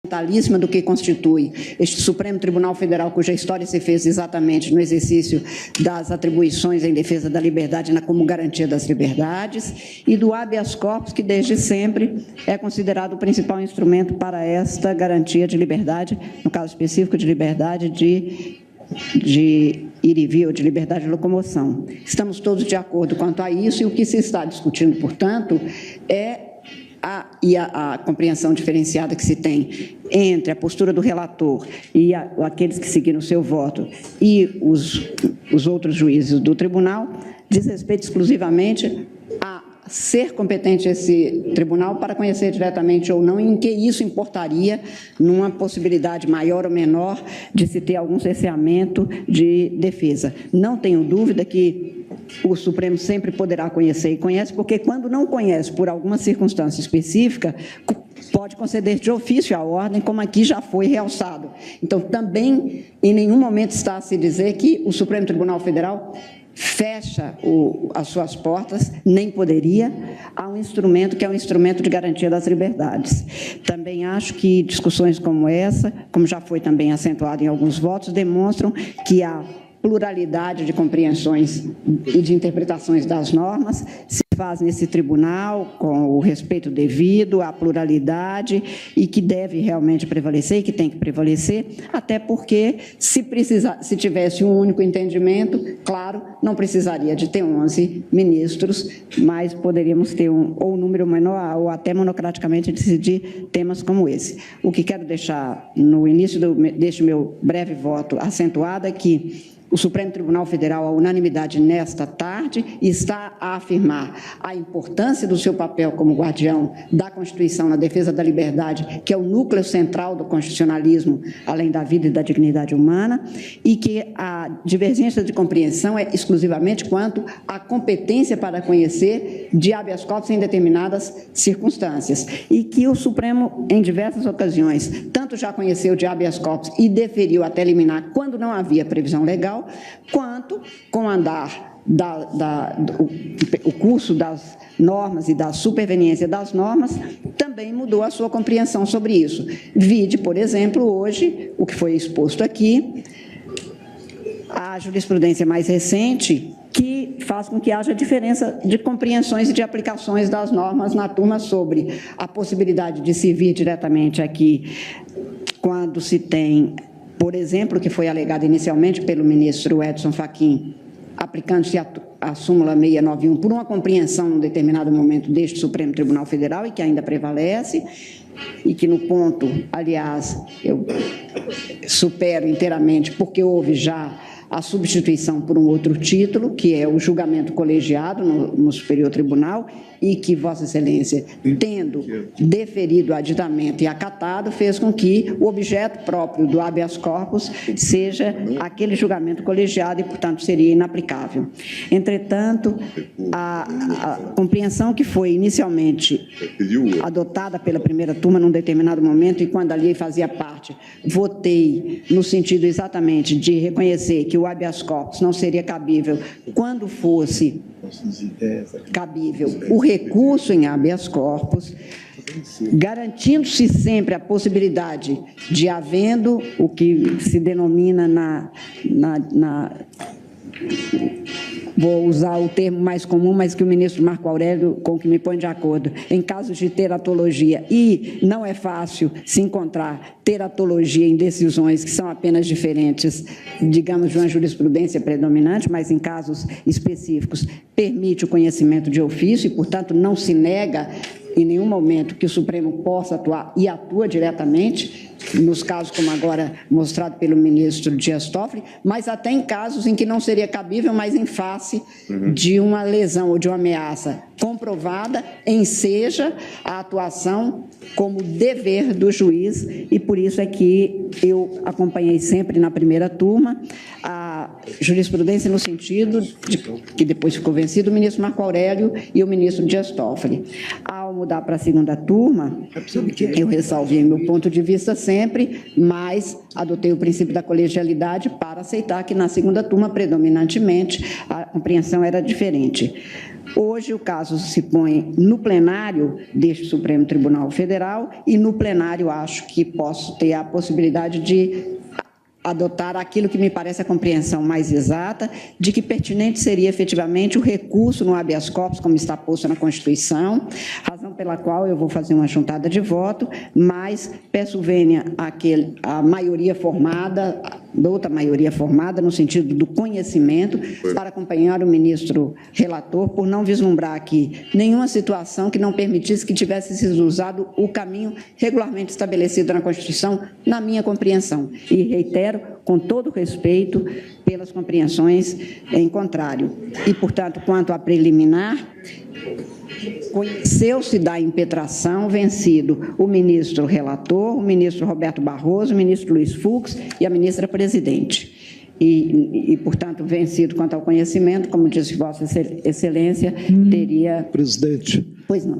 fundamentalíssima do que constitui este Supremo Tribunal Federal, cuja história se fez exatamente no exercício das atribuições em defesa da liberdade como garantia das liberdades, e do habeas corpus, que desde sempre é considerado o principal instrumento para esta garantia de liberdade, no caso específico de liberdade de ir e vir, ou de liberdade de locomoção. Estamos todos de acordo quanto a isso, e o que se está discutindo, portanto, é a compreensão diferenciada que se tem entre a postura do relator e aqueles que seguiram o seu voto e os outros juízes do tribunal, diz respeito exclusivamente a ser competente esse tribunal para conhecer diretamente ou não, em que isso importaria numa possibilidade maior ou menor de se ter algum cerceamento de defesa. Não tenho dúvida que o Supremo sempre poderá conhecer e conhece, porque quando não conhece por alguma circunstância específica, pode conceder de ofício a ordem, como aqui já foi realçado. Então, também, em nenhum momento está a se dizer que o Supremo Tribunal Federal fecha as suas portas, nem poderia, a um instrumento que é um instrumento de garantia das liberdades. Também acho que discussões como essa, como já foi também acentuado em alguns votos, demonstram que há pluralidade de compreensões e de interpretações das normas, se faz nesse tribunal com o respeito devido à pluralidade e que deve realmente prevalecer e que tem que prevalecer, até porque se tivesse um único entendimento, claro, não precisaria de ter 11 ministros, mas poderíamos ter um número menor ou até monocraticamente decidir temas como esse. O que quero deixar no início deste meu breve voto acentuado é que o Supremo Tribunal Federal, a unanimidade nesta tarde, está a afirmar a importância do seu papel como guardião da Constituição na defesa da liberdade, que é o núcleo central do constitucionalismo, além da vida e da dignidade humana, e que a divergência de compreensão é exclusivamente quanto à competência para conhecer de habeas corpus em determinadas circunstâncias, e que o Supremo, em diversas ocasiões, tanto já conheceu de habeas corpus e deferiu até liminar quando não havia previsão legal, quanto com o andar o curso das normas e da superveniência das normas, também mudou a sua compreensão sobre isso. Vide, por exemplo, hoje, o que foi exposto aqui, a jurisprudência mais recente, que faz com que haja diferença de compreensões e de aplicações das normas na turma sobre a possibilidade de se vir diretamente aqui quando se tem, por exemplo, que foi alegado inicialmente pelo ministro Edson Fachin, aplicando-se a súmula 691 por uma compreensão em um determinado momento deste Supremo Tribunal Federal e que ainda prevalece, e que no ponto, aliás, eu supero inteiramente, porque houve já a substituição por um outro título, que é o julgamento colegiado no Superior Tribunal, e que Vossa Excelência, tendo deferido o aditamento e acatado, fez com que o objeto próprio do habeas corpus seja aquele julgamento colegiado e, portanto, seria inaplicável. Entretanto, a compreensão que foi inicialmente adotada pela primeira turma num determinado momento, e quando ali fazia parte, votei no sentido exatamente de reconhecer que o habeas corpus não seria cabível quando fosse cabível o recurso em habeas corpus, garantindo-se sempre a possibilidade de, havendo o que se denomina vou usar o termo mais comum, mas que o ministro Marco Aurélio, com que me põe de acordo, em casos de teratologia, e não é fácil se encontrar teratologia em decisões que são apenas diferentes, digamos, de uma jurisprudência predominante, mas em casos específicos permite o conhecimento de ofício e, portanto, não se nega em nenhum momento que o Supremo possa atuar e atua diretamente, nos casos como agora mostrado pelo ministro Dias Toffoli, mas até em casos em que não seria cabível, mas em face de uma lesão ou de uma ameaça comprovada, enseja a atuação como dever do juiz, e por isso é que eu acompanhei sempre na primeira turma a jurisprudência no sentido de que depois ficou vencido o ministro Marco Aurélio e o ministro Dias Toffoli. Ao mudar para a segunda turma, eu ressalvei meu ponto de vista sempre, mas adotei o princípio da colegialidade para aceitar que na segunda turma, predominantemente, a compreensão era diferente. Hoje, o caso se põe no plenário deste Supremo Tribunal Federal e no plenário acho que posso ter a possibilidade de adotar aquilo que me parece a compreensão mais exata de que pertinente seria efetivamente o recurso no habeas corpus, como está posto na Constituição, razão pela qual eu vou fazer uma juntada de voto, mas peço vênia à maioria formada, outra maioria formada, no sentido do conhecimento, para acompanhar o ministro relator, por não vislumbrar aqui nenhuma situação que não permitisse que tivesse sido usado o caminho regularmente estabelecido na Constituição, na minha compreensão. E reitero, com todo respeito, pelas compreensões em contrário. E, portanto, quanto à preliminar, conheceu-se da impetração vencido o ministro relator, o ministro Roberto Barroso, o ministro Luiz Fux e a ministra presidente. E, portanto, vencido quanto ao conhecimento, como disse Vossa Excelência, teria... Presidente. Pois não.